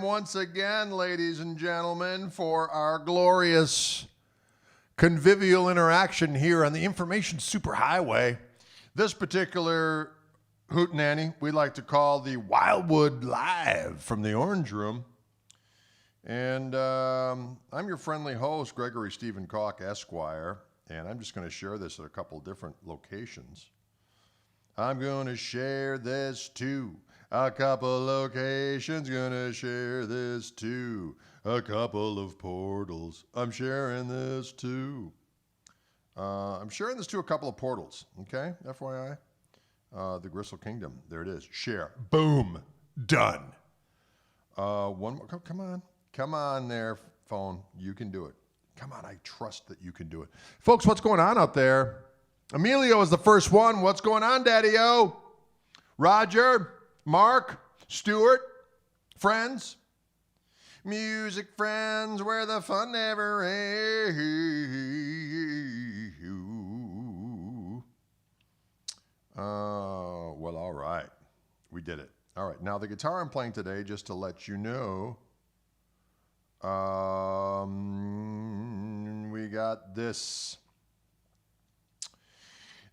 Once again, ladies and gentlemen, for our glorious convivial interaction here on the Information Superhighway. This particular hootenanny we like to call the Wildwood Live from the Orange Room. And I'm your friendly host, Gregory Stephen Koch, Esquire, and I'm just going to share this at a couple different locations. I'm going to share this too. A couple locations, gonna share this too. A couple of portals, I'm sharing this too. I'm sharing this to a couple of portals, okay? FYI. The Gristle Kingdom, there it is. Share, boom, done. One more, come on there, phone. You can do it. Come on, I trust that you can do it. Folks, what's going on out there? Emilio is the first one. What's going on, Daddy-O? Roger? Mark, Stuart, friends, music friends, where the fun never ends. Well, all right. We did it. All right. Now, the guitar I'm playing today, just to let you know, we got this.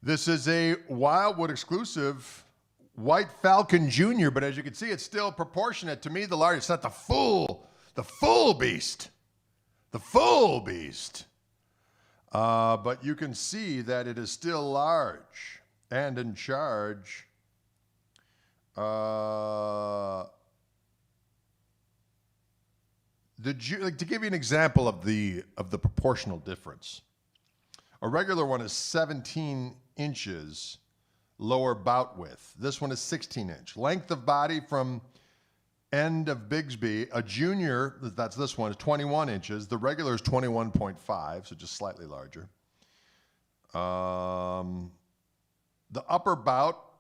This is a Wildwood exclusive. White Falcon Jr., but as you can see, it's still proportionate to me, the large. It's not the full beast. The full beast. But you can see that it is still large and in charge. To give you an example of the proportional difference, a regular one is 17 inches lower bout width. This one is 16-inch. Length of body from end of Bigsby. A junior, that's this one, is 21 inches. The regular is 21.5, so just slightly larger. The upper bout,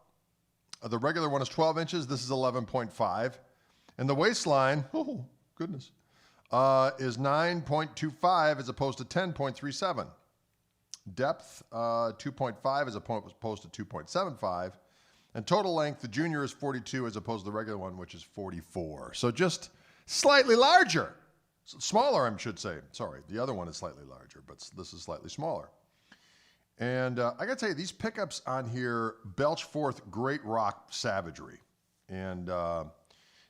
the regular one is 12 inches. This is 11.5. And the waistline, oh, goodness, is 9.25 as opposed to 10.37. Depth, 2.5 as opposed to 2.75. And total length, the junior is 42 as opposed to the regular one, which is 44. So just slightly larger. Smaller, I should say. Sorry, the other one is slightly larger, but this is slightly smaller. And I got to tell you, these pickups on here belch forth great rock savagery. And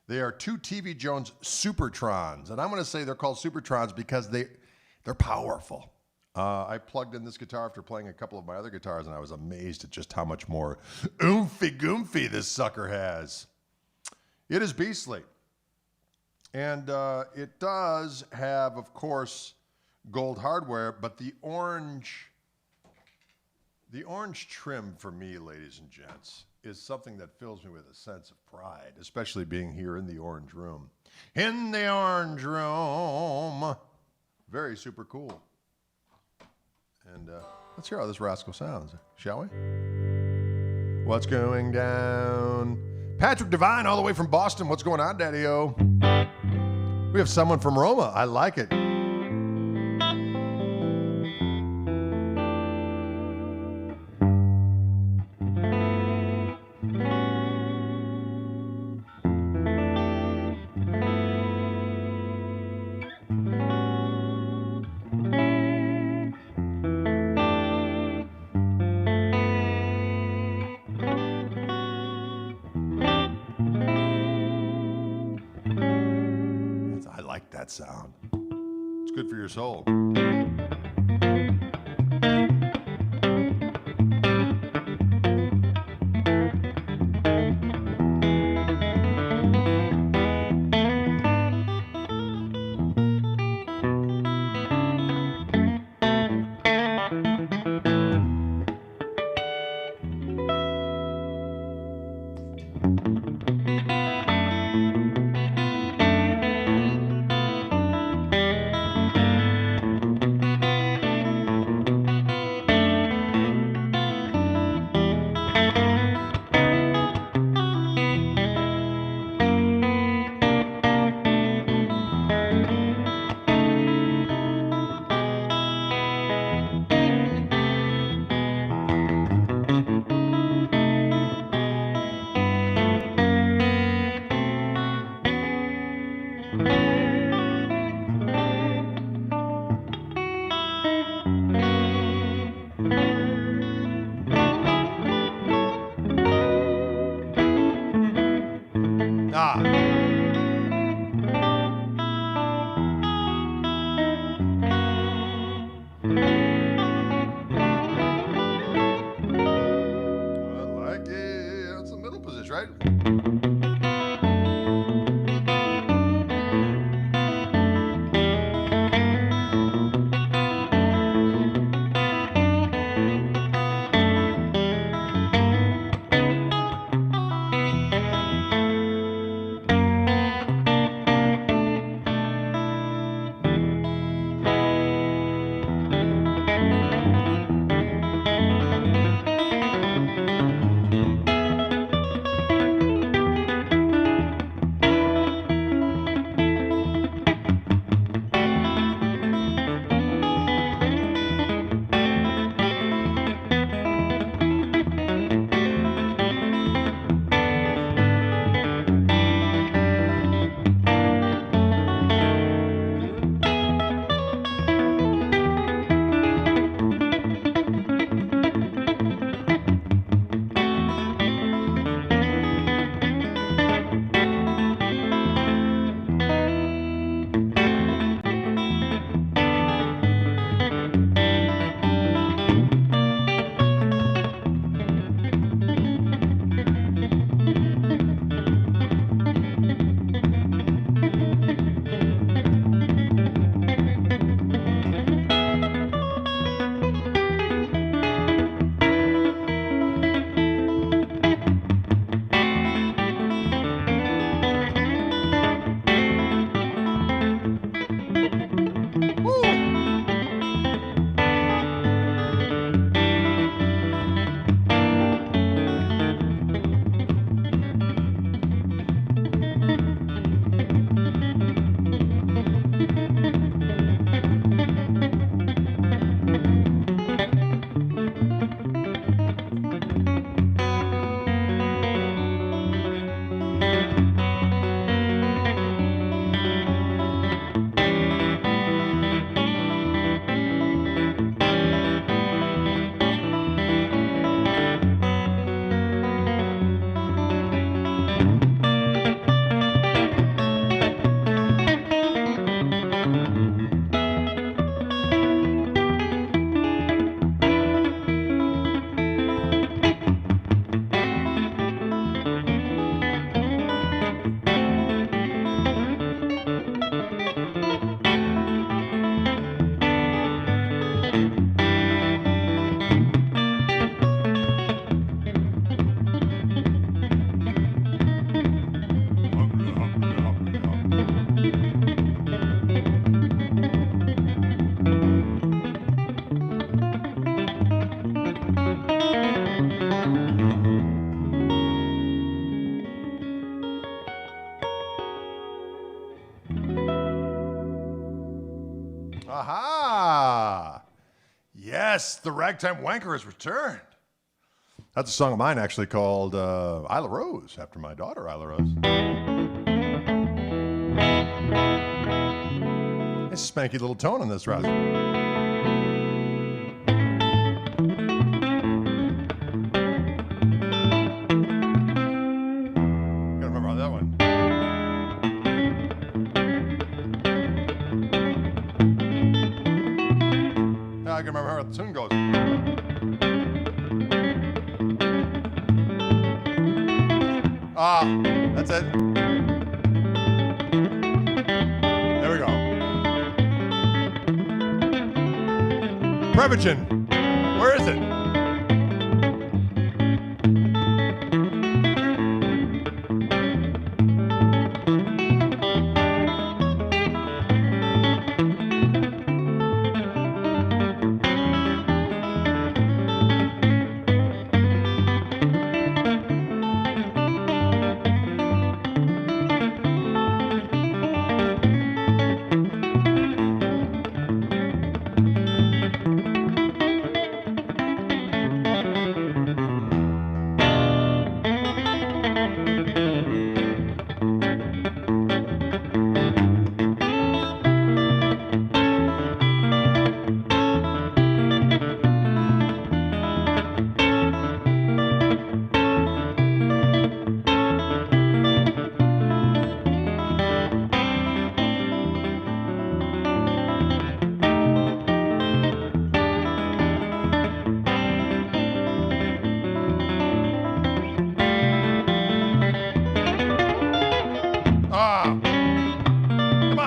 they are two TV Jones Supertrons. And I'm going to say they're called Supertrons because they're powerful. I plugged in this guitar after playing a couple of my other guitars, and I was amazed at just how much more oomphy-goomphy this sucker has. It is beastly. And it does have, of course, gold hardware, but the orange trim for me, ladies and gents, is something that fills me with a sense of pride, especially being here in the Orange Room. In the Orange Room. Very super cool. And let's hear how this rascal sounds, shall we? What's going down? Patrick Devine, all the way from Boston. What's going on, Daddy-O? We have someone from Roma. I like it. That sound. It's good for your soul. Right? Aha! Yes, the Ragtime Wanker has returned. That's a song of mine actually called Isla Rose, after my daughter, Isla Rose. Nice spanky little tone on this, Rouse. Gotta remember how that one. I can remember how the tune goes. Ah, that's it. There we go. Prevagen. Where is it?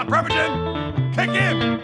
on, Prevagen, kick in.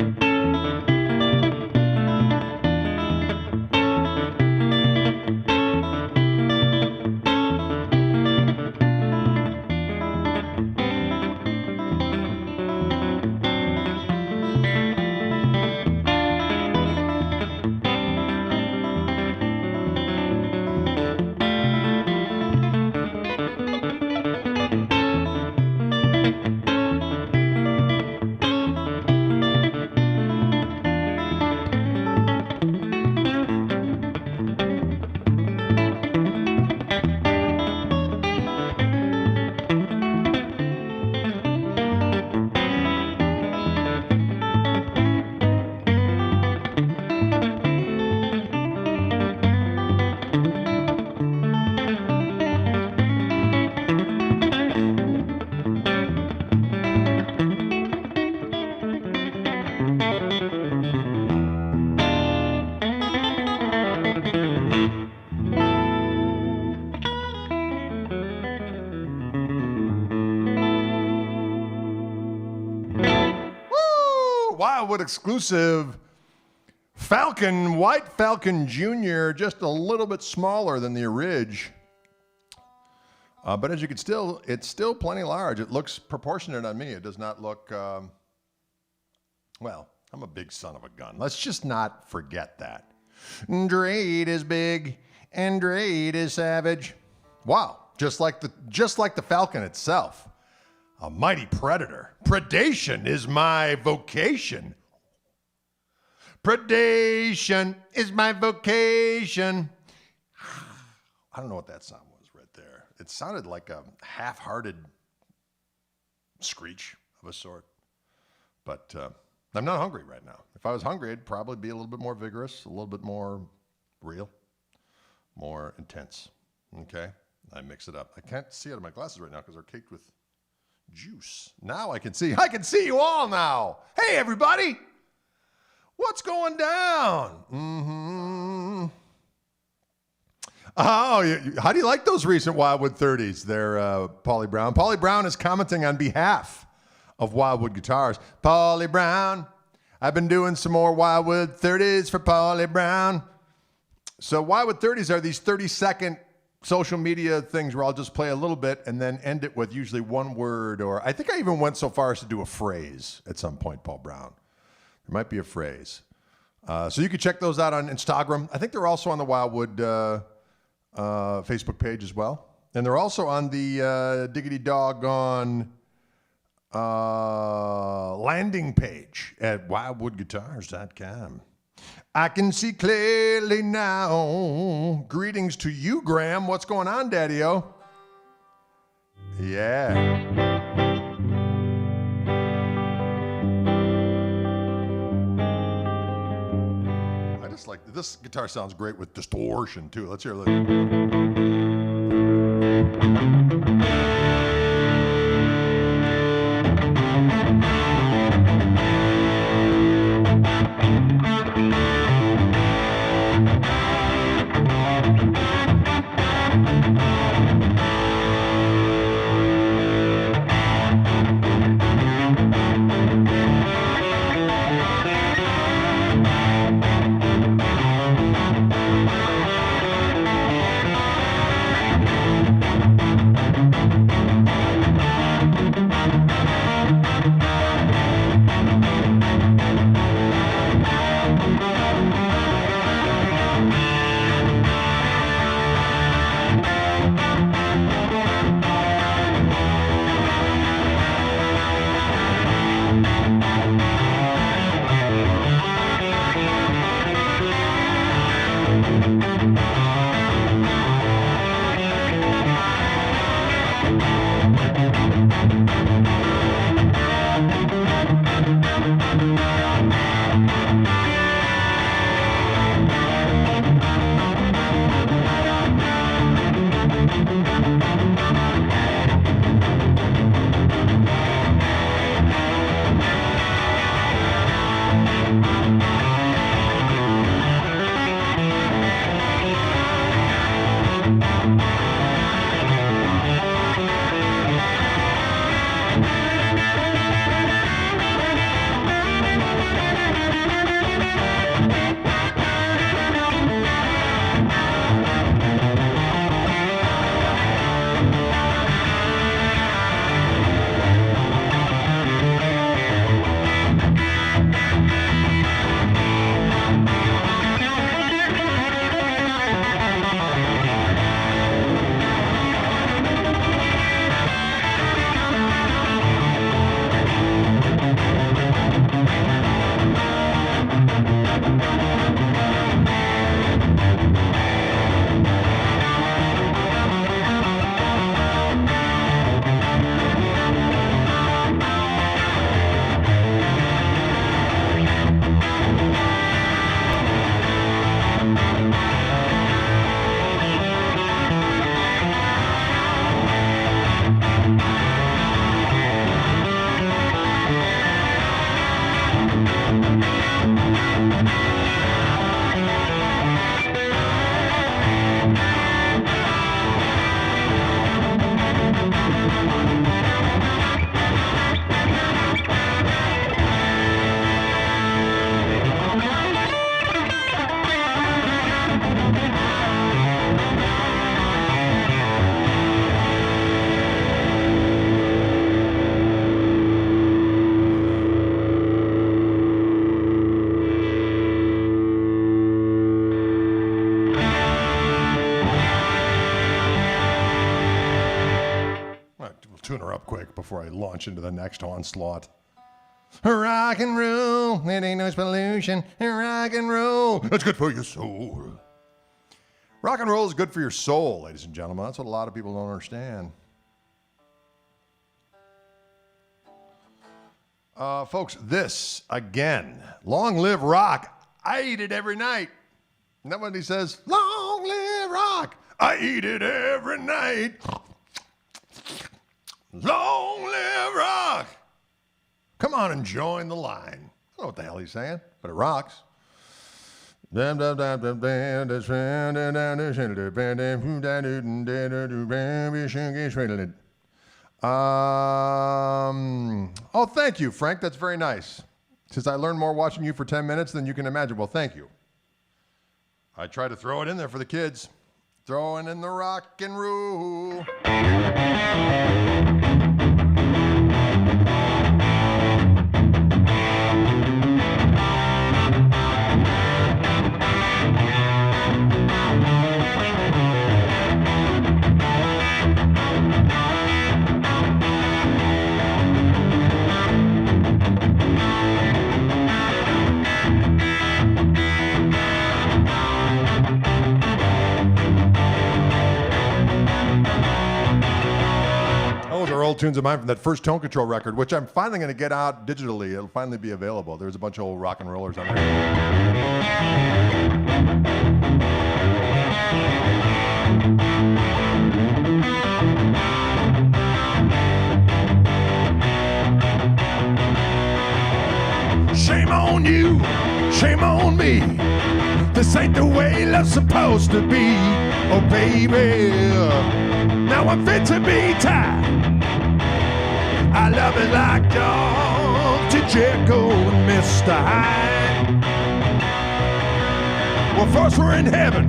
Wildwood exclusive Falcon, White Falcon Jr., just a little bit smaller than the Ridge. But as you can it's still plenty large. It looks proportionate on me. It does not look, well, I'm a big son of a gun. Let's just not forget that. Drade is big and Drade is savage. Wow, just like the Falcon itself. A mighty predator. Predation is my vocation. Predation is my vocation. I don't know what that sound was right there. It sounded like a half-hearted screech of a sort. But I'm not hungry right now. If I was hungry, I'd probably be a little bit more vigorous, a little bit more real, more intense. Okay? I mix it up. I can't see out of my glasses right now because they're caked with juice. Now I can see. I can see you all now. Hey, everybody. What's going down? Mm-hmm. Oh, how do you like those recent Wildwood 30s there, Paulie Brown? Paulie Brown is commenting on behalf of Wildwood Guitars. Paulie Brown, I've been doing some more Wildwood 30s for Paulie Brown. So Wildwood 30s are these 30-second social media things where I'll just play a little bit and then end it with usually one word, or I think I even went so far as to do a phrase at some point, Paul Brown. There might be a phrase. So you can check those out on Instagram. I think they're also on the Wildwood Facebook page as well. And they're also on the Diggity Doggone landing page at wildwoodguitars.com. I can see clearly now. Greetings to you, Graham. What's going on, Daddy-O? Yeah. I just like this guitar sounds great with distortion too. Let's hear it. before I launch into the next onslaught. Rock and roll, it ain't no pollution. Rock and roll, it's good for your soul. Rock and roll is good for your soul, ladies and gentlemen. That's what a lot of people don't understand. Folks, this, again, long live rock. I eat it every night. Isn't that what he says? Long live rock. I eat it every night. Long live rock. Come on and join the line. I don't know what the hell he's saying, but it rocks. Oh, thank you, Frank. That's very nice. Since I learned more watching you for 10 minutes than you can imagine. Well, thank you. I try to throw it in there for the kids. Throwing in the rock and roll. Old tunes of mine from that first Tone Control record, which I'm finally going to get out digitally. It'll finally be available. There's a bunch of old rock and rollers on there. Shame on you, shame on me. This ain't the way love's supposed to be. Oh baby, now I'm fit to be tied. I love it like Dr. Jekyll and Mr. Hyde. Well, first we're in heaven,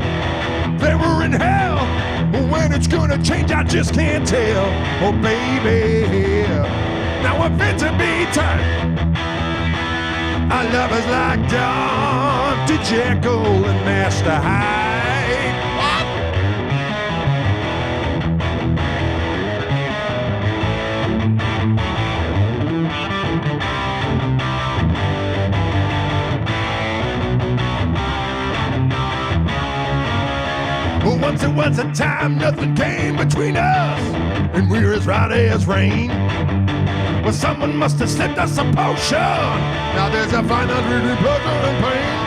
then we're in hell. When it's gonna change, I just can't tell. Oh, baby, now I'm fit to be turned. I love it like Dr. Jekyll and Master Hyde. Once it was a time, nothing came between us, and we're as right as rain. Well, someone must have slipped us a potion. Now there's a fine unreal pleasure and pain.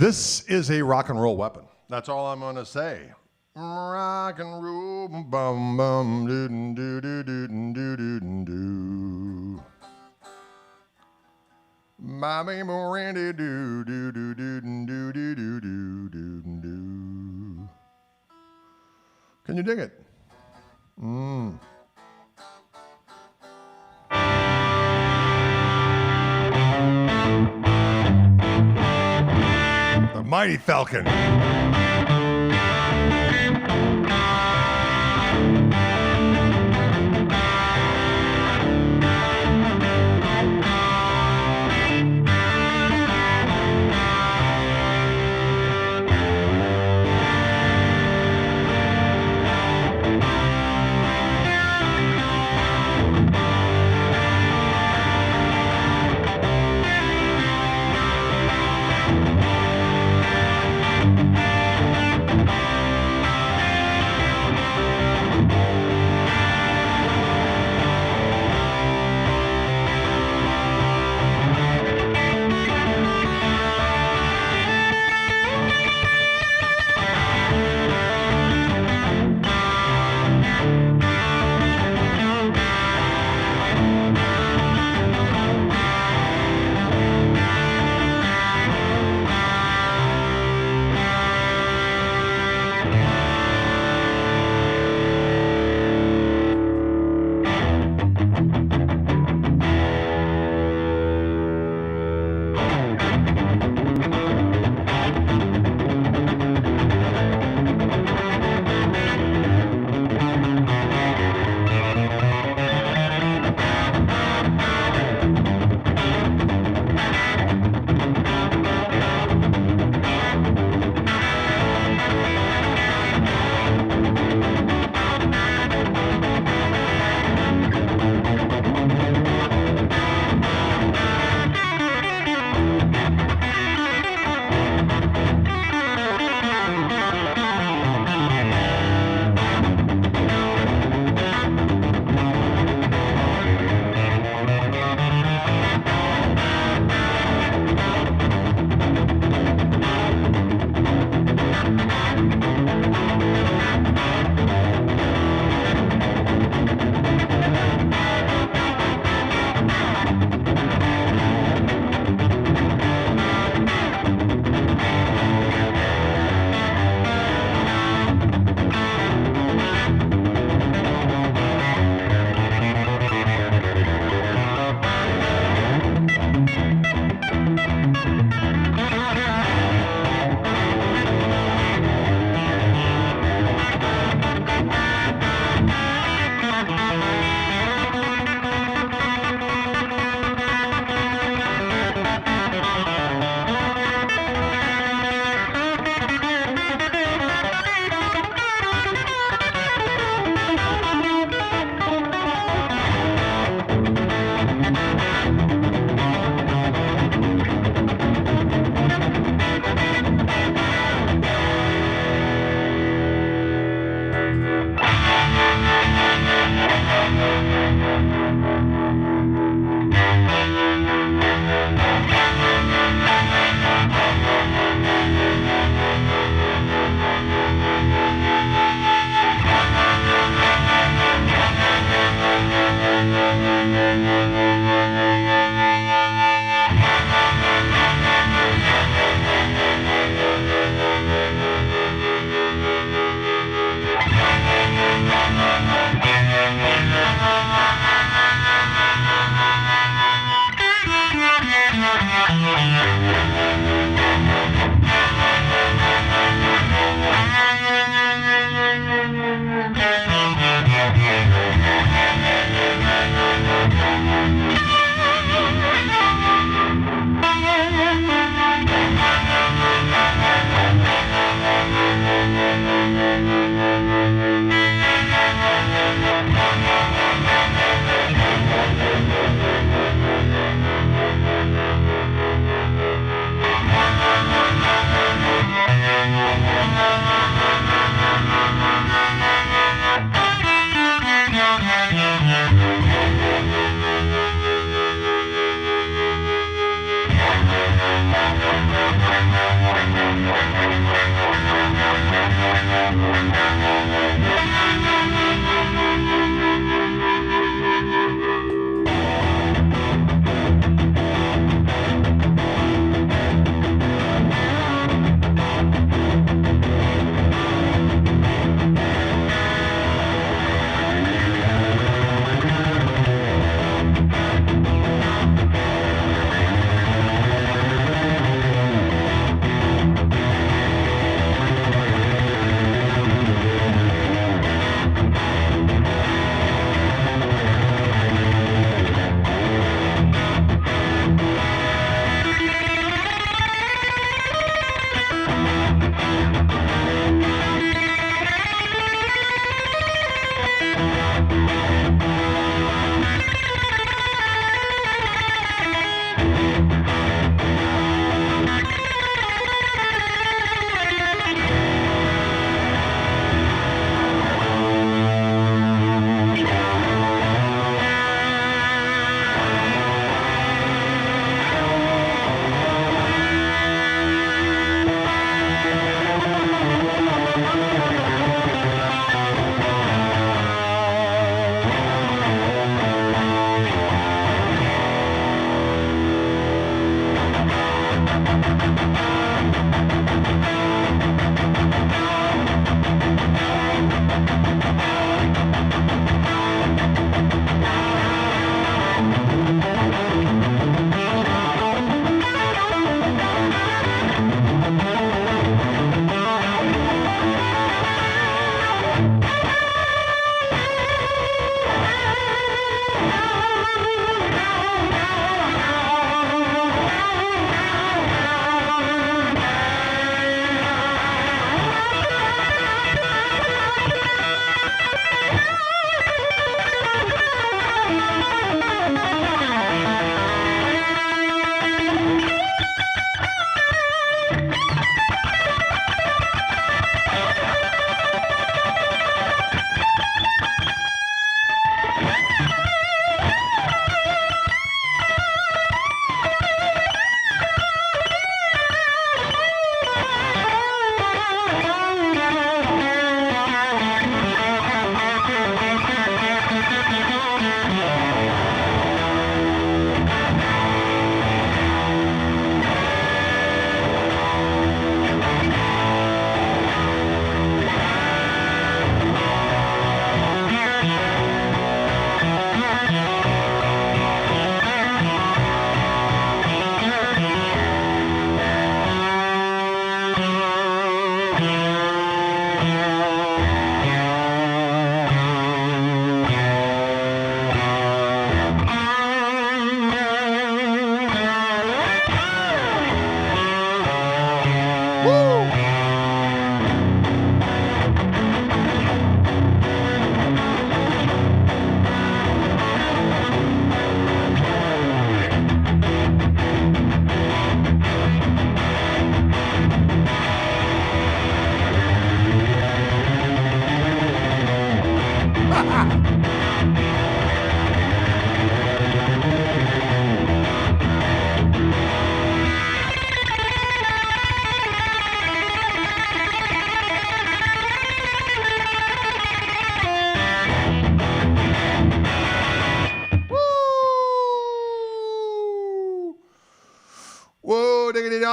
This is a rock and roll weapon. That's all I'm gonna say. Rock and roll, bum bum, doo doo doo doo doo doo doo. Mommy Randy doo doo doo doo doo doo doo doo doo doo. Can you dig it? The mighty Falcon.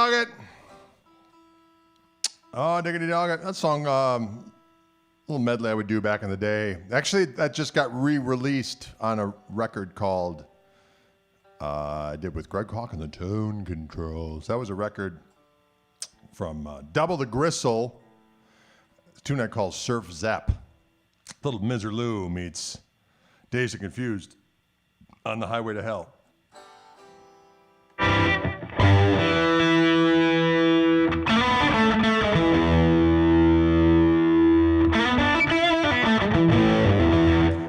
dog it. Oh, diggity dog it. That song, little medley I would do back in the day. Actually, that just got re-released on a record called, I did with Greg Koch and the Tone Controls. That was a record from Double the Gristle. A tune I call Surf Zap. Little Miserlou meets Dazed and Confused on the Highway to Hell.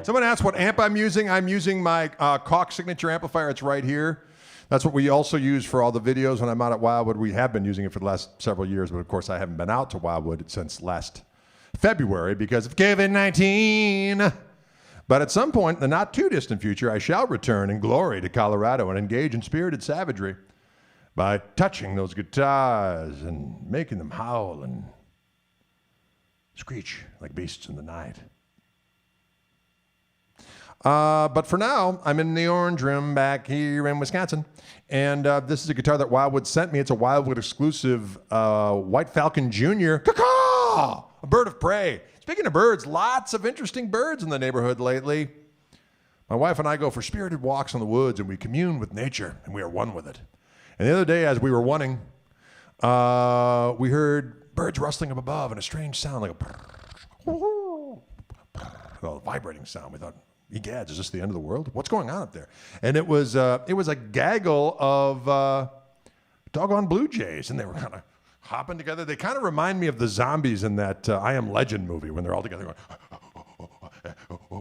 Someone asked what amp I'm using. I'm using my Koch signature amplifier. It's right here. That's what we also use for all the videos when I'm out at Wildwood. We have been using it for the last several years, but of course I haven't been out to Wildwood since last February because of COVID-19. But at some point in the not too distant future, I shall return in glory to Colorado and engage in spirited savagery by touching those guitars and making them howl and screech like beasts in the night. But for now, I'm in the orange room back here in Wisconsin. And this is a guitar that Wildwood sent me. It's a Wildwood exclusive White Falcon Jr. Caw-caw! A bird of prey. Speaking of birds, lots of interesting birds in the neighborhood lately. My wife and I go for spirited walks in the woods, and we commune with nature, and we are one with it. And the other day, as we were running, we heard birds rustling up above and a strange sound like a vibrating sound. We thought, egads, is this the end of the world? What's going on up there? And it was a gaggle of doggone blue jays, and they were kind of hopping together. They kind of remind me of the zombies in that I Am Legend movie when they're all together going,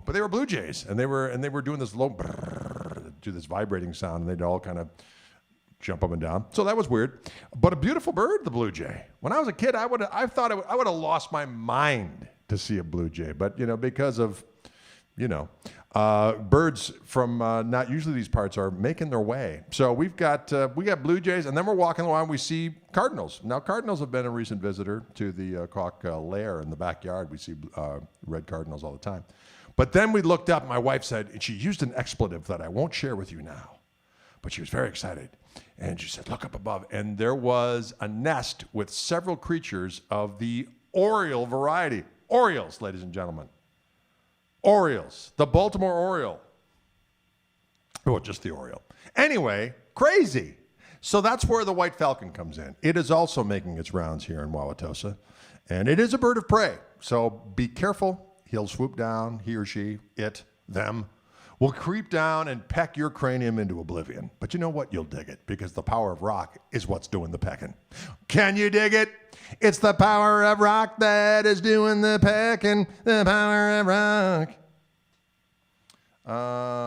but they were blue jays, and they were doing this low, do this vibrating sound, and they'd all kind of jump up and down. So that was weird, but a beautiful bird, the blue jay. When I was a kid, I would have lost my mind to see a blue jay, but because of birds from not usually these parts are making their way. So we got blue jays, and then we're walking along. We see cardinals. Now cardinals have been a recent visitor to the Koch lair in the backyard. We see red cardinals all the time. But then we looked up. My wife said, and she used an expletive that I won't share with you now, but she was very excited, and she said, "Look up above," and there was a nest with several creatures of the oriole variety. Orioles, ladies and gentlemen. Orioles, the Baltimore Oriole. Well, just the Oriole. Anyway, crazy. So that's where the White Falcon comes in. It is also making its rounds here in Wauwatosa, and it is a bird of prey. So be careful. He'll swoop down, he or she, it, them, will creep down and peck your cranium into oblivion. But you know what? You'll dig it, because the power of rock is what's doing the pecking. Can you dig it? It's the power of rock that is doing the pecking, the power of rock.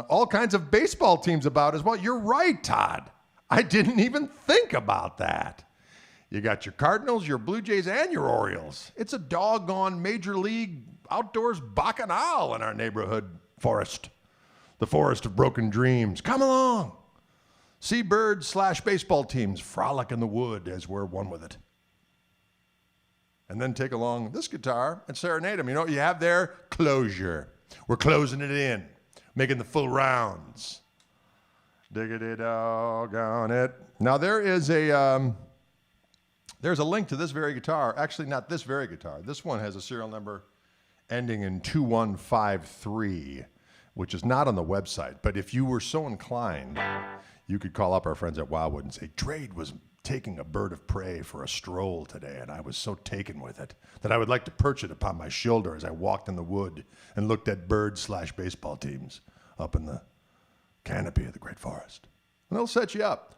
All kinds of baseball teams about as well. You're right, Todd. I didn't even think about that. You got your Cardinals, your Blue Jays, and your Orioles. It's a doggone major league outdoors bacchanal in our neighborhood forest. The forest of broken dreams. Come along. See birds/baseball teams frolic in the wood as we're one with it. And then take along this guitar and serenade them. You know what you have there? Closure. We're closing it in, making the full rounds. Diggity doggone it. Now there's a link to this very guitar. Actually, not this very guitar. This one has a serial number ending in 2153, which is not on the website. But if you were so inclined, you could call up our friends at Wildwood and say, Drade was taking a bird of prey for a stroll today, and I was so taken with it that I would like to perch it upon my shoulder as I walked in the wood and looked at birds/baseball teams up in the canopy of the great forest. And they'll set you up.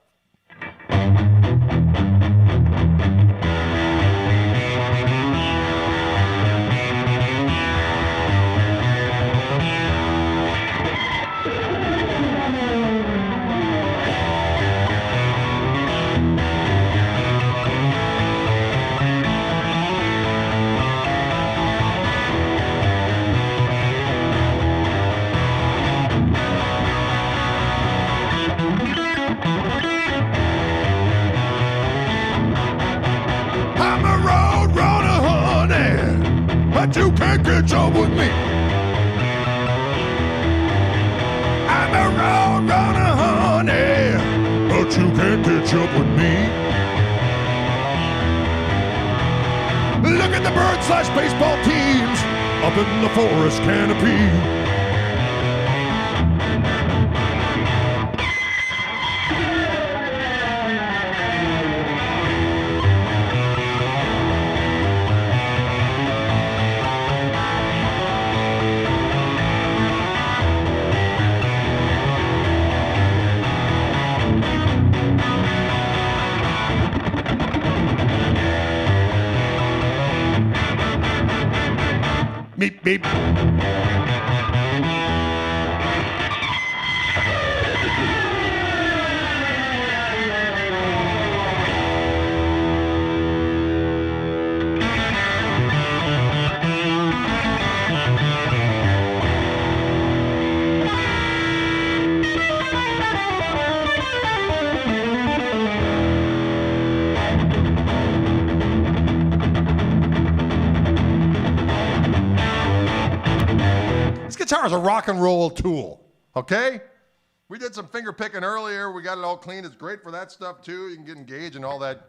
But you can't catch up with me. I'm a road runner, honey, but you can't catch up with me. bird/baseball teams up in the forest canopy. Beep, beep. Guitar is a rock and roll tool, okay? We did some finger picking earlier. We got it all clean. It's great for that stuff too. You can get engaged and all that.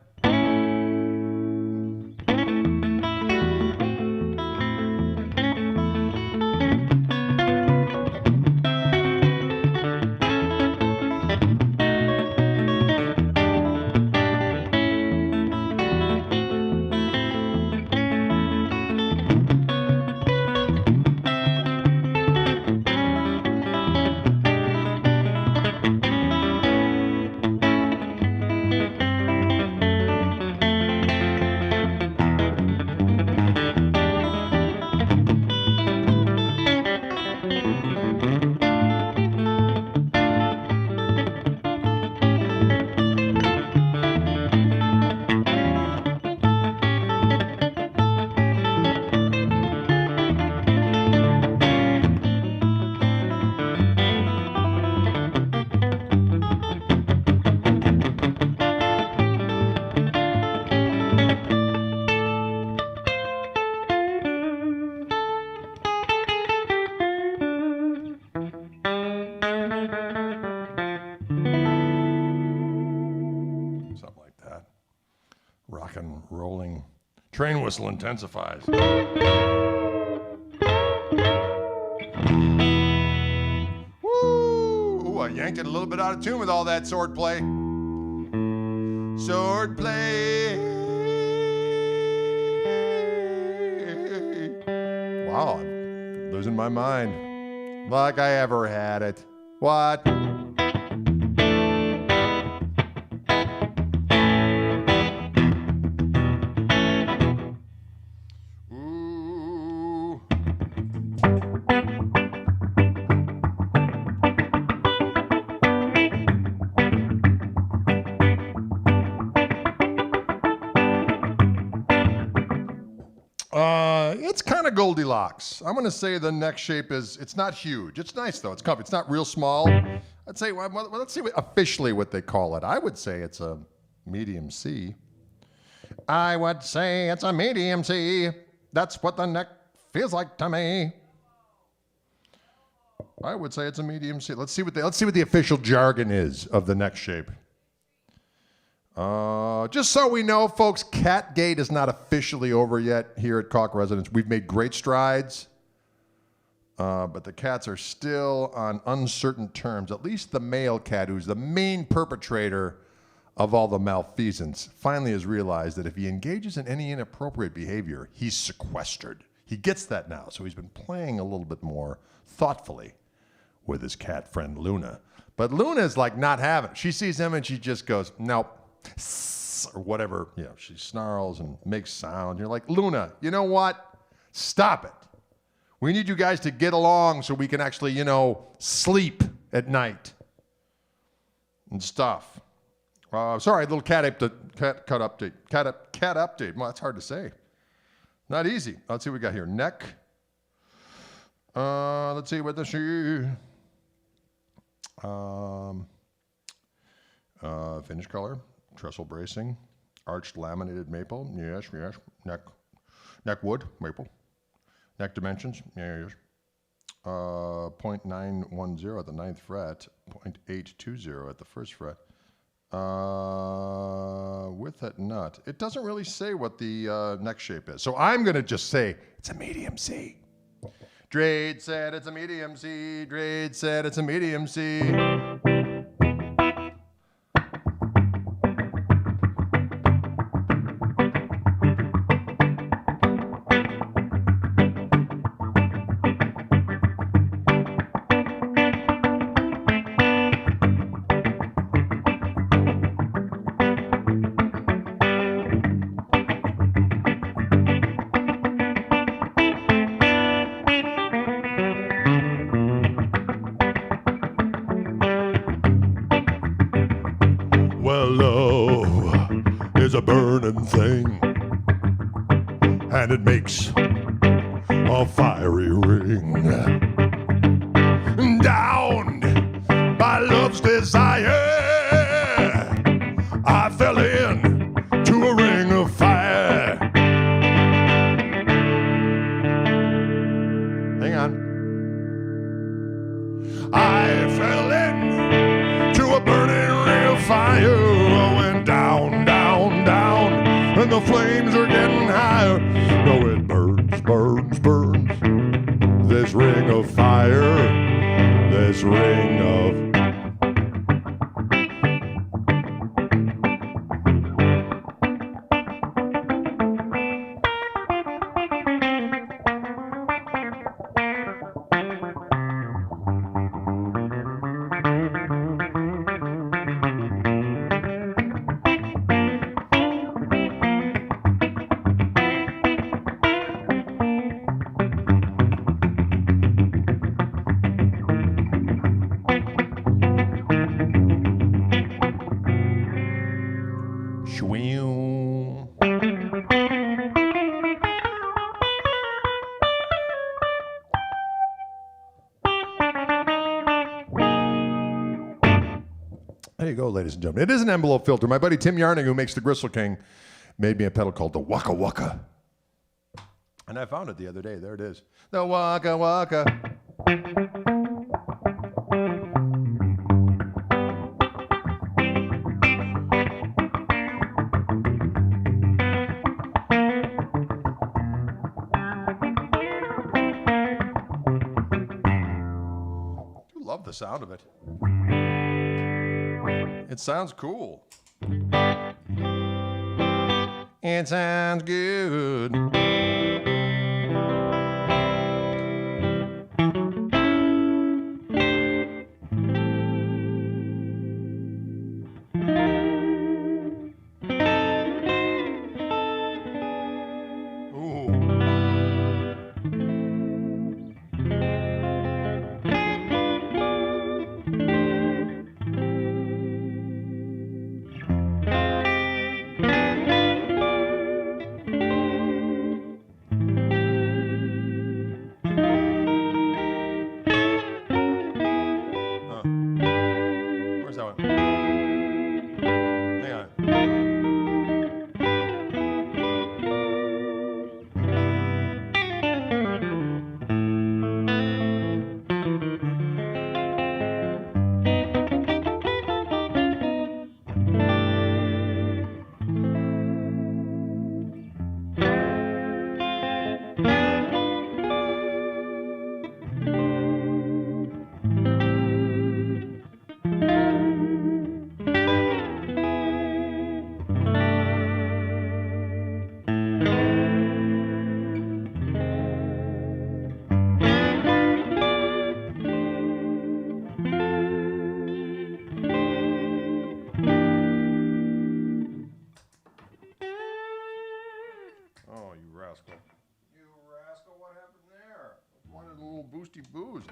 Rock and rolling train whistle intensifies. Woo! Ooh, I yanked it a little bit out of tune with all that sword play. Sword play. Wow, I'm losing my mind. Like I ever had it. What? It's kind of Goldilocks. I'm going to say the neck shape is, it's not huge. It's nice though. It's comfy. It's not real small. I'd say, well, let's see officially what they call it. I would say it's a medium C. I would say it's a medium C. That's what the neck feels like to me. I would say it's a medium C. Let's see what the official jargon is of the neck shape. Just so we know, folks, Catgate is not officially over yet here at Koch Residence. We've made great strides, but the cats are still on uncertain terms. At least the male cat, who's the main perpetrator of all the malfeasance, finally has realized that if he engages in any inappropriate behavior, he's sequestered. He gets that now, so he's been playing a little bit more thoughtfully with his cat friend Luna. But Luna's like not having it. She sees him and she just goes, nope. Or whatever, you know, she snarls and makes sound. You're like, Luna, you know what? Stop it. We need you guys to get along so we can actually, you know, sleep at night and stuff. Sorry, little cat update. Cat update. Well, that's hard to say. Not easy. Let's see what we got here. Neck. Let's see what the she. Finish color. Trestle bracing, arched laminated maple, yes. Neck wood, maple. Neck dimensions, yes. 0.910 at the 9th fret, 0.820 at the 1st fret. with that nut. It doesn't really say what the neck shape is. So I'm going to just say it's a medium C. Drade said it's a medium C. Drade said it's a medium C. Well, love is a burning thing, and it makes a fiery ring. Down by love's desire, I fell into a ring of fire. Hang on. I fell into a burning ring of fire. I went down, down, down, and the flames are getting higher. No, it burns, burns, burns. This ring of fire, this ring of... There you go, ladies and gentlemen. It is an envelope filter. My buddy Tim Yarning, who makes the Gristle King, made me a pedal called the Waka Waka. And I found it the other day. There it is. The Waka Waka. I love the sound of it. It sounds cool. It sounds good. You rascal, what happened there? Wanted a little boosty booze.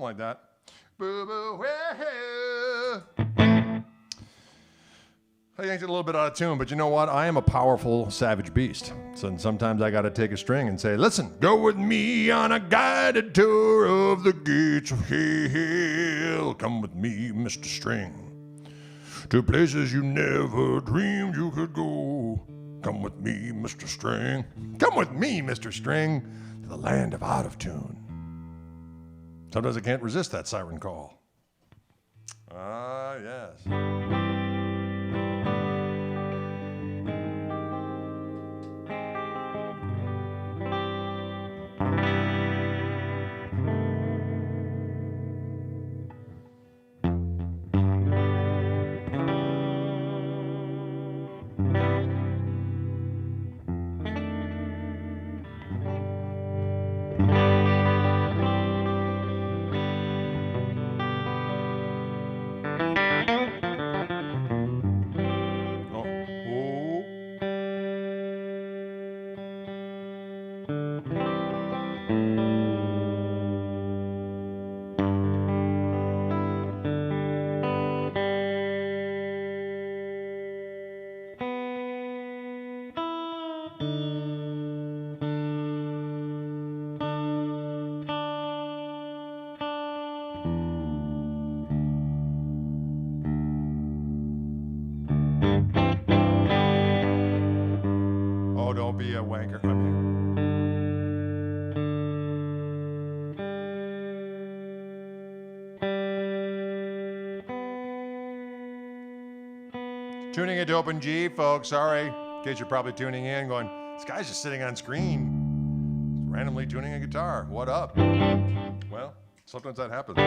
something like that. Boo boo, hey. I yanked it a little bit out of tune, but you know what? I am a powerful savage beast. So sometimes I got to take a string and say, listen, go with me on a guided tour of the gates of hell. Come with me, Mr. String, to places you never dreamed you could go. Come with me, Mr. String. Come with me, Mr. String, to the land of out of tune. Sometimes I can't resist that siren call. Ah, yes. Don't be a wanker. Tuning into Open G, folks. Sorry, in case you're probably tuning in going, this guy's just sitting on screen, just randomly tuning a guitar. What up? Well, sometimes that happens.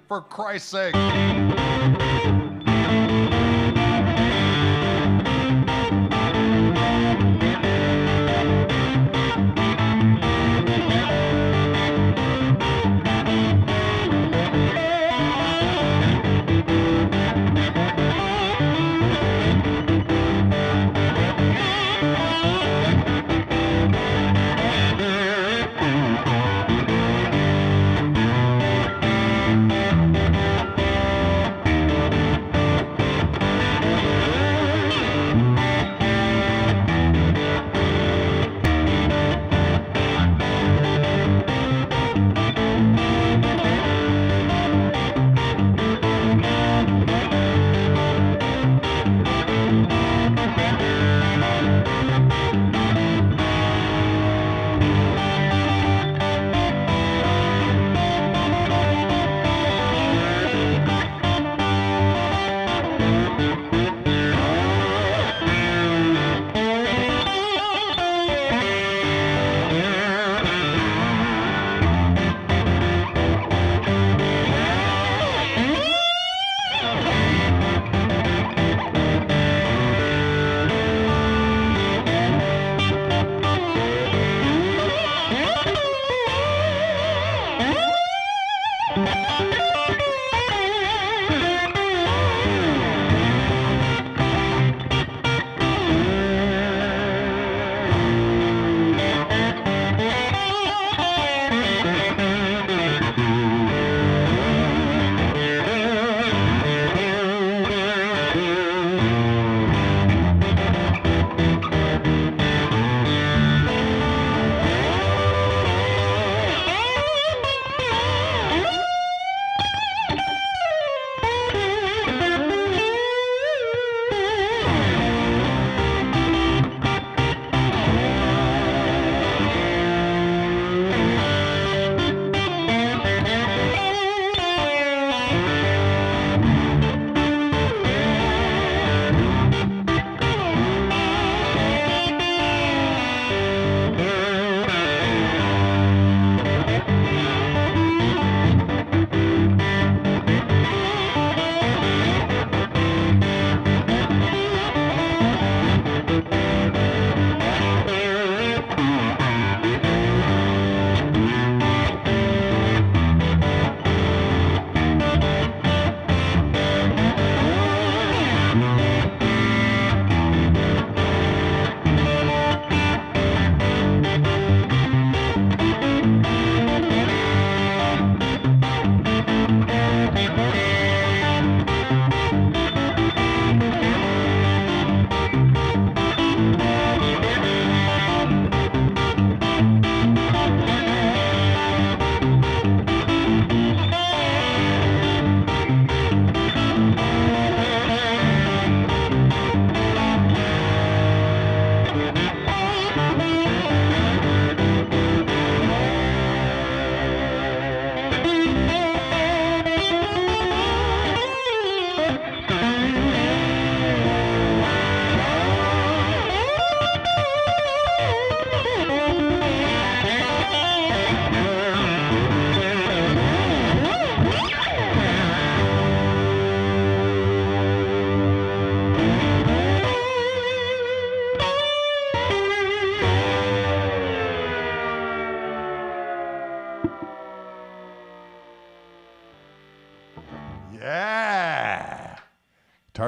For Christ's sake.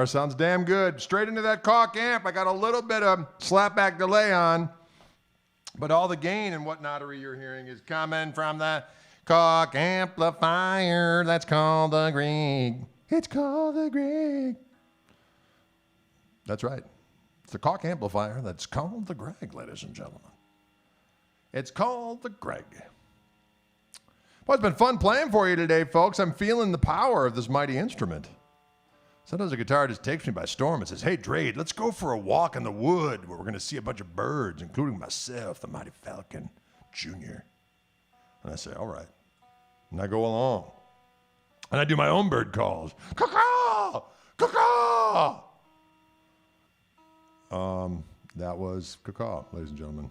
guitar sounds damn good. Straight into that Koch amp. I got a little bit of slapback delay on, but all the gain and whatnotery you're hearing is coming from the Koch amplifier. That's called the Greg. It's called the Greg. That's right. It's the Koch amplifier that's called the Greg, ladies and gentlemen. It's called the Greg. Well, it's been fun playing for you today, folks. I'm feeling the power of this mighty instrument. Sometimes a guitar just takes me by storm and says, hey, Drade, let's go for a walk in the wood where we're going to see a bunch of birds, including myself, the mighty Falcon Jr. And I say, all right. And I go along. And I do my own bird calls. Caw-caw! Caw-caw! That was caw-caw, ladies and gentlemen.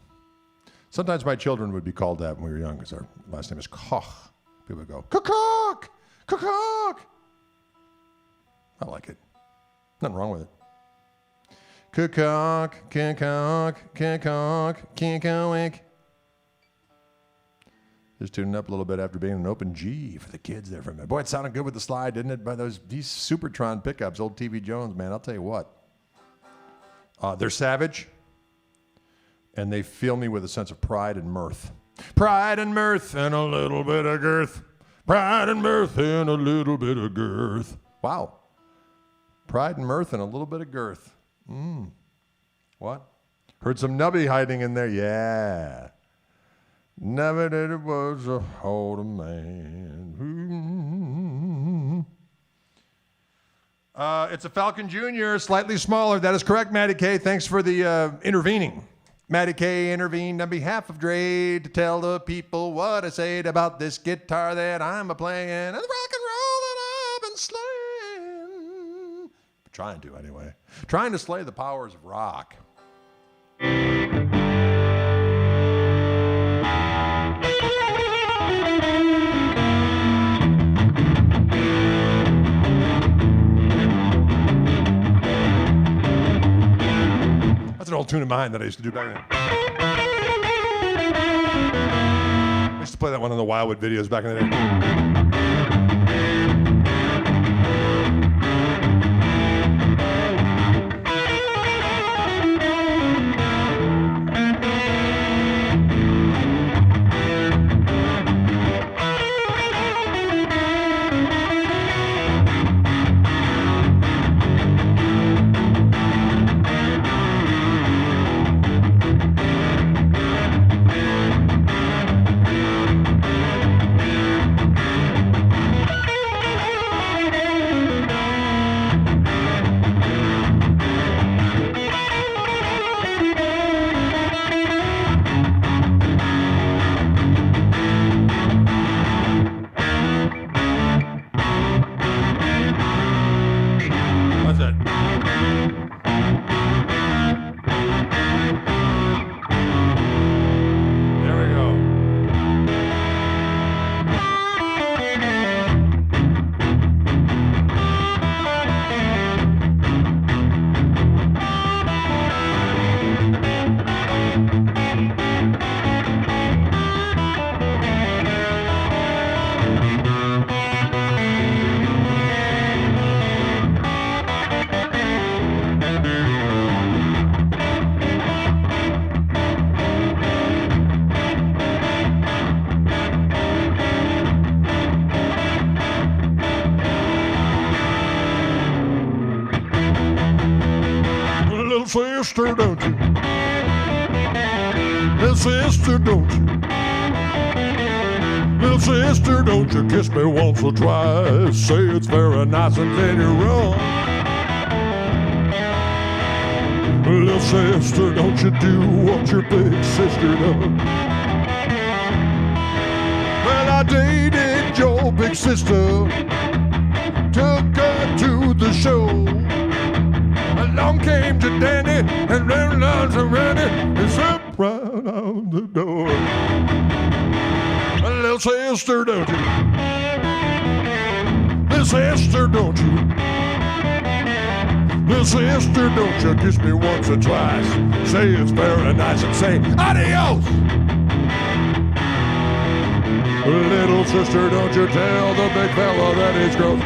Sometimes my children would be called that when we were young because our last name is Koch. People would go, caw-caw! Caw-caw! I like it. Nothing wrong with it. Caw-caw, caw-caw, caw-caw, caw-caw. Just tuning up a little bit after being an open G for the kids there for a minute. Boy, it sounded good with the slide, didn't it? By these Supertron pickups, old TV Jones, man, I'll tell you what. They're savage, and they fill me with a sense of pride and mirth. Pride and mirth and a little bit of girth. Pride and mirth and a little bit of girth. Wow. Pride and mirth and a little bit of girth. What? Heard some nubby hiding in there. Yeah. Never did it was a hold a man. It's a Falcon Jr., slightly smaller. That is correct, Matty K. Thanks for the intervening. Matty K intervened on behalf of Dre to tell the people what I said about this guitar that I'm a-playing and the rock and roll that I've been slaying. Trying to, anyway. Trying to slay the powers of rock. That's an old tune of mine that I used to do back then. I used to play that one on the Wildwood videos back in the day. Sister, don't you? Little sister, don't you? Little sister, don't you kiss me once or twice? Say it's very nice and then you're wrong. Little sister, don't you do what your big sister does? Well, I dated your big sister, took her to the show. Along came to Danny, and then down to Randy, and slipped right out the door. Little sister, don't you? Little sister, don't you? Little sister, don't you kiss me once or twice? Say it's very nice and say adios. Little sister, don't you tell the big fella that he's gross.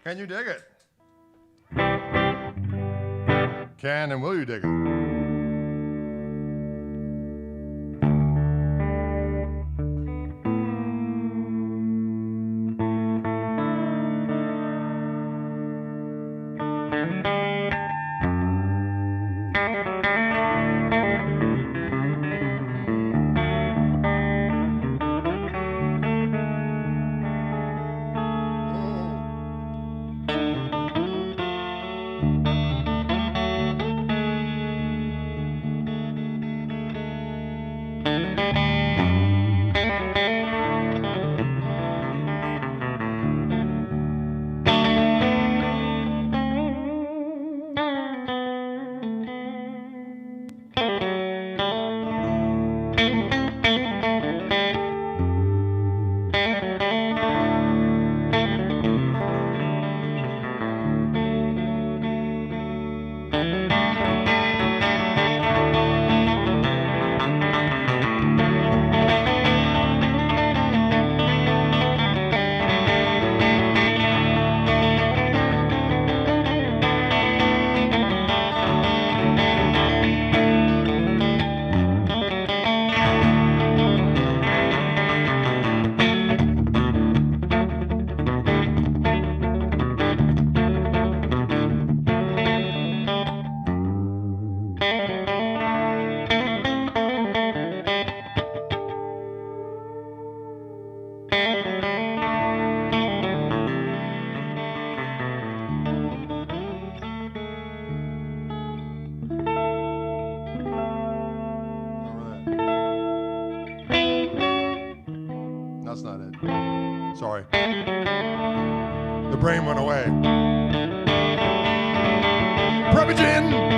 Can you dig it? Can and will you dig it? That's not it. Sorry. The brain went away. Prevagen!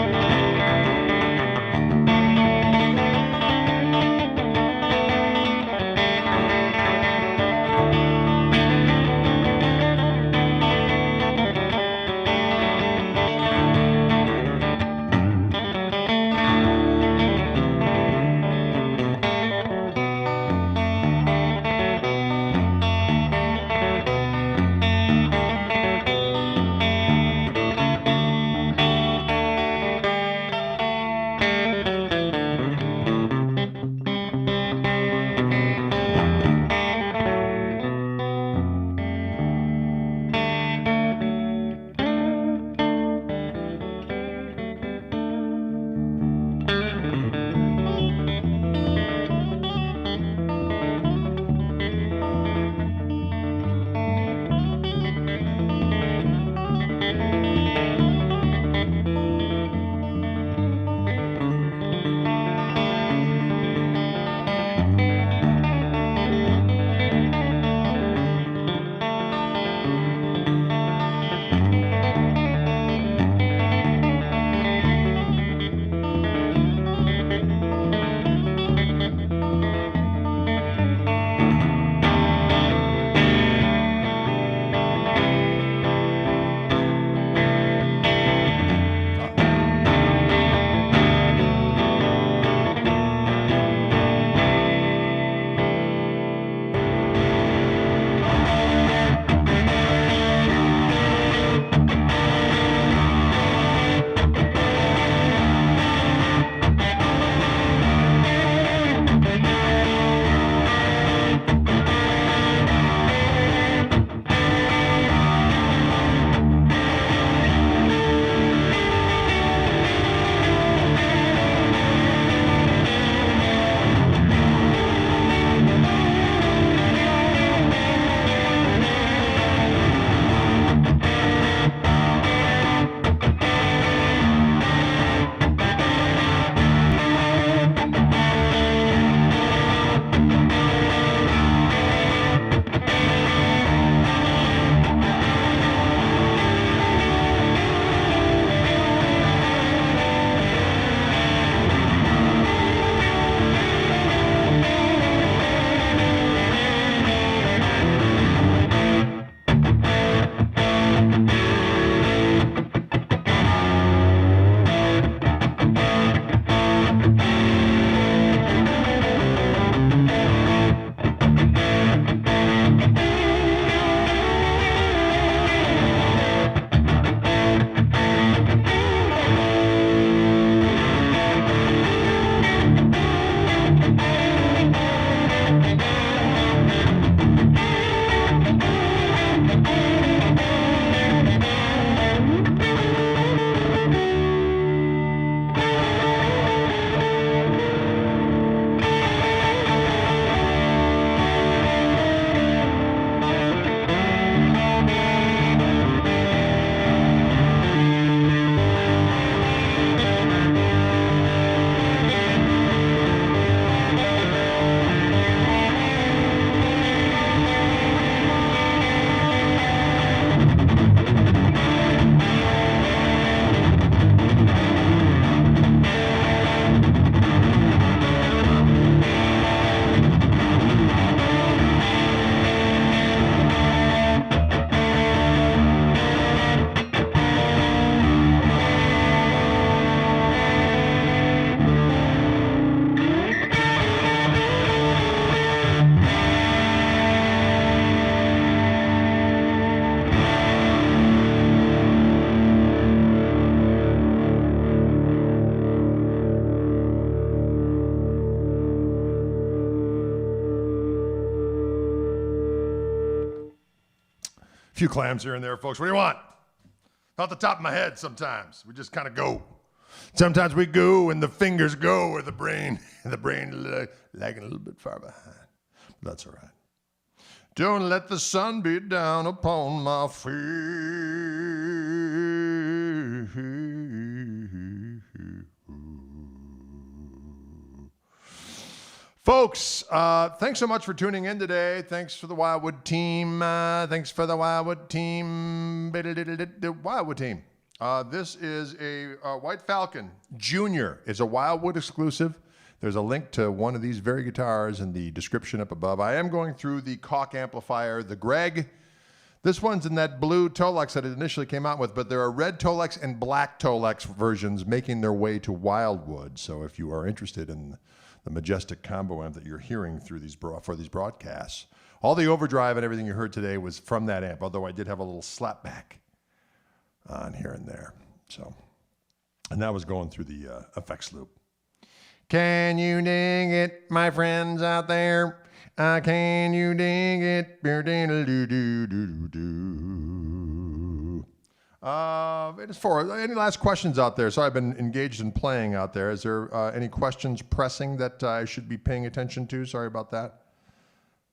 few clams here and there, folks. What do you want? Off the top of my head sometimes. We just kind of go. Sometimes we go and the fingers go where the brain lagging a little bit far behind. But that's all right. Don't let the sun beat down upon my feet. Folks, thanks so much for tuning in today. Thanks for the Wildwood team. Thanks for the Wildwood team. The Wildwood team. This is a White Falcon Junior. It's a Wildwood exclusive. There's a link to one of these very guitars in the description up above. I am going through the Koch amplifier, the Greg. This one's in that blue Tolex that it initially came out with, but there are red Tolex and black Tolex versions making their way to Wildwood. So if you are interested in the majestic combo amp that you're hearing through these for these broadcasts, all the overdrive and everything you heard today was from that amp, although I did have a little slapback on here and there. So, and that was going through the effects loop. Can you dig it, my friends out there? Can you dig it? It is for any last questions out there. So I've been engaged in playing out there. Is there any questions pressing that I should be paying attention to? Sorry about that.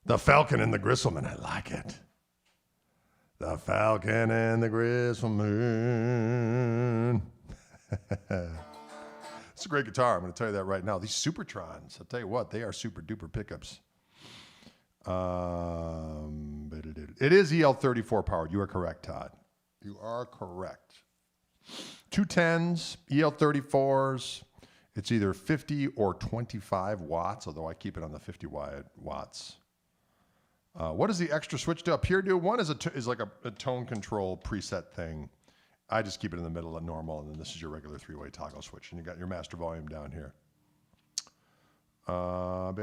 The Falcon and the Gristleman. I like it. The Falcon and the Gristleman. It's a great guitar. I'm going to tell you that right now. These Supertrons, I'll tell you what, they are super duper pickups. It is EL34 powered. You are correct, Todd. You are correct. 210s, EL34s. It's either 50 or 25 watts, although I keep it on the 50 watts. What does the extra switch to up here do? One is like a tone control preset thing. I just keep it in the middle of normal, and then this is your regular three-way toggle switch, and you got your master volume down here. Oh,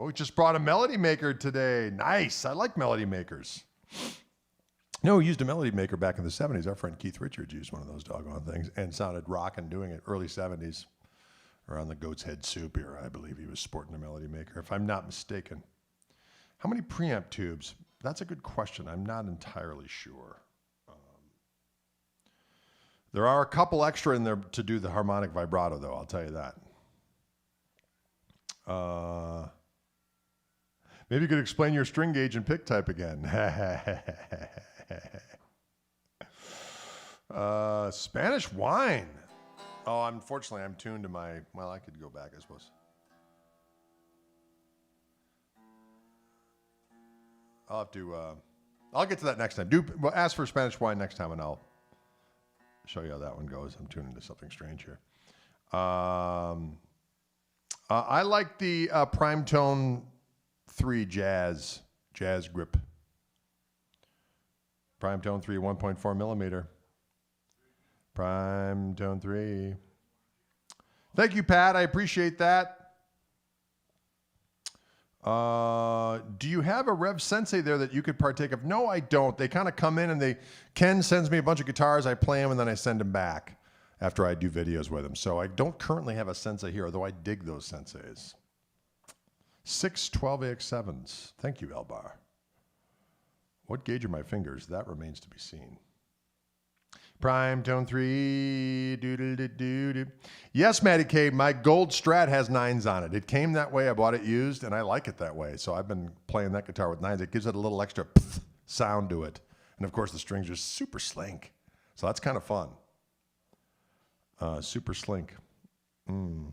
we just brought a Melody Maker today. Nice. I like Melody Makers. No, we used a Melody Maker back in the 70s. Our friend Keith Richards used one of those doggone things and sounded rockin' doing it early 70s. Around the Goat's Head Soup era, I believe he was sporting a Melody Maker, if I'm not mistaken. How many preamp tubes? That's a good question. I'm not entirely sure. There are a couple extra in there to do the harmonic vibrato, though, I'll tell you that. Maybe you could explain your string gauge and pick type again. Spanish wine. Oh, unfortunately, I'm tuned to my, well, I could go back, I suppose. I'll have to, I'll get to that next time. Well, ask for Spanish wine next time, and I'll show you how that one goes. I'm tuning to something strange here. I like the Prime Tone 3 Jazz grip. Prime Tone 3, 1.4 millimeter. Prime Tone 3. Thank you, Pat. I appreciate that. Do you have a Rev Sensei there that you could partake of? No, I don't. They kind of come in and Ken sends me a bunch of guitars, I play them, and then I send them back after I do videos with them. So I don't currently have a Sensei here, although I dig those Senseis. 6 12AX7s. Thank you, Elbar. What gauge are my fingers? That remains to be seen. Prime Tone 3. Doo-doo-doo-doo-doo. Yes, Matty K, my gold Strat has 9s on it. It came that way. I bought it used, and I like it that way. So I've been playing that guitar with 9s. It gives it a little extra sound to it. And, of course, the strings are super slink. So that's kind of fun. Super slink. Do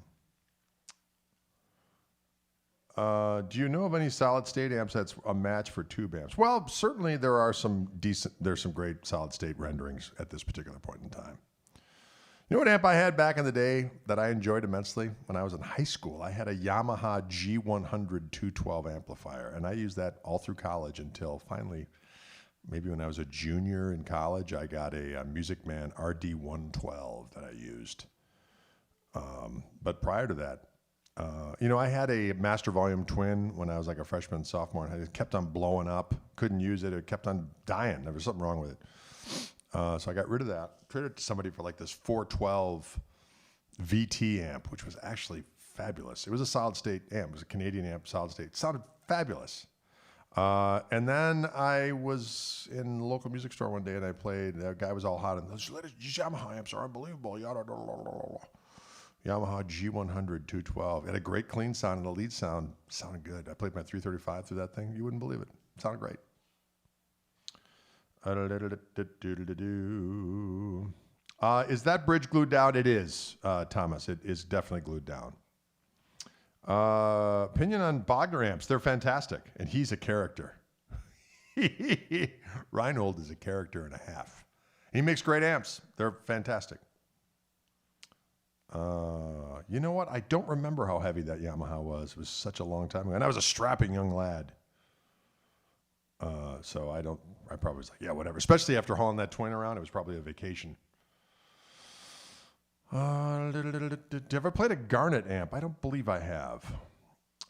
you know of any solid state amps that's a match for tube amps? Well, certainly there are there's some great solid state renderings at this particular point in time. You know what amp I had back in the day that I enjoyed immensely? When I was in high school, I had a Yamaha G100 212 amplifier, and I used that all through college until finally, maybe when I was a junior in college, I got a Music Man RD112 that I used. But prior to that, I had a Master Volume Twin when I was like a freshman, sophomore, and it kept on blowing up. Couldn't use it. It kept on dying. There was something wrong with it. So I got rid of that. Traded it to somebody for like this 412 VT amp, which was actually fabulous. It was a solid state amp. It was a Canadian amp, solid state. It sounded fabulous. And then I was in the local music store one day and I played. The guy was all hot and those Yamaha amps are unbelievable. Yamaha G100 212. It had a great clean sound and the lead sound sounded good. I played my 335 through that thing. You wouldn't believe it. It sounded great. Is that bridge glued down? It is, Thomas. It is definitely glued down. Opinion on Bogner amps. They're fantastic. And he's a character. Reinhold is a character and a half. He makes great amps. They're fantastic. You know what? I don't remember how heavy that Yamaha was. It was such a long time ago. And I was a strapping young lad. So I probably was like, yeah, whatever. Especially after hauling that twin around. It was probably a vacation. Have I ever played a Garnet amp? I don't believe I have.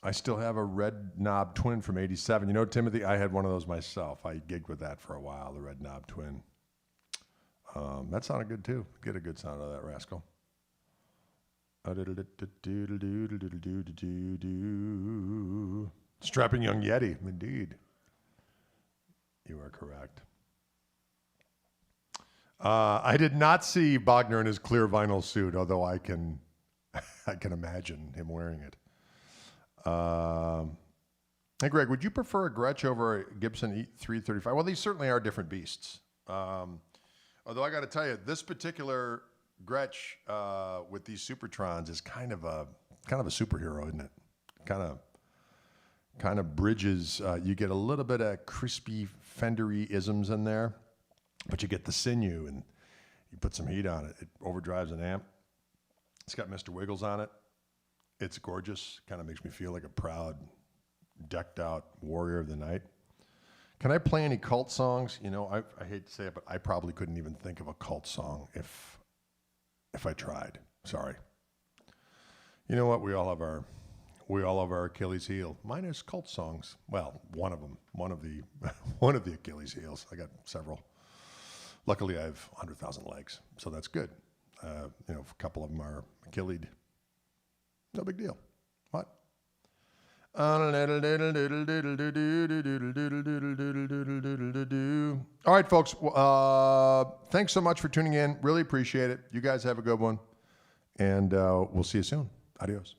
I still have a red knob twin from '87. You know, Timothy, I had one of those myself. I gigged with that for a while, the red knob twin. That sounded good too. Get a good sound out of that rascal. Strapping young Yeti, indeed. You are correct. I did not see Bogner in his clear vinyl suit, although I can imagine him wearing it. Hey, Greg, would you prefer a Gretsch over a Gibson E335? Well, these certainly are different beasts. Although I got to tell you, this particular Gretsch with these Supertrons is kind of a superhero, isn't it? Kind of bridges. You get a little bit of crispy, fendery isms in there. But you get the sinew and you put some heat on it. It overdrives an amp. It's got Mr. Wiggles on it. It's gorgeous. Kind of makes me feel like a proud, decked out warrior of the night. Can I play any cult songs? You know, I hate to say it, but I probably couldn't even think of a cult song if I tried. Sorry. You know what? We all have our Achilles heel. Mine is cult songs. Well, one of them. One of the Achilles heels. I got several. Luckily, I have 100,000 legs, so that's good. A couple of them are Achilles. No big deal. What? All right, folks. Thanks so much for tuning in. Really appreciate it. You guys have a good one, and we'll see you soon. Adios.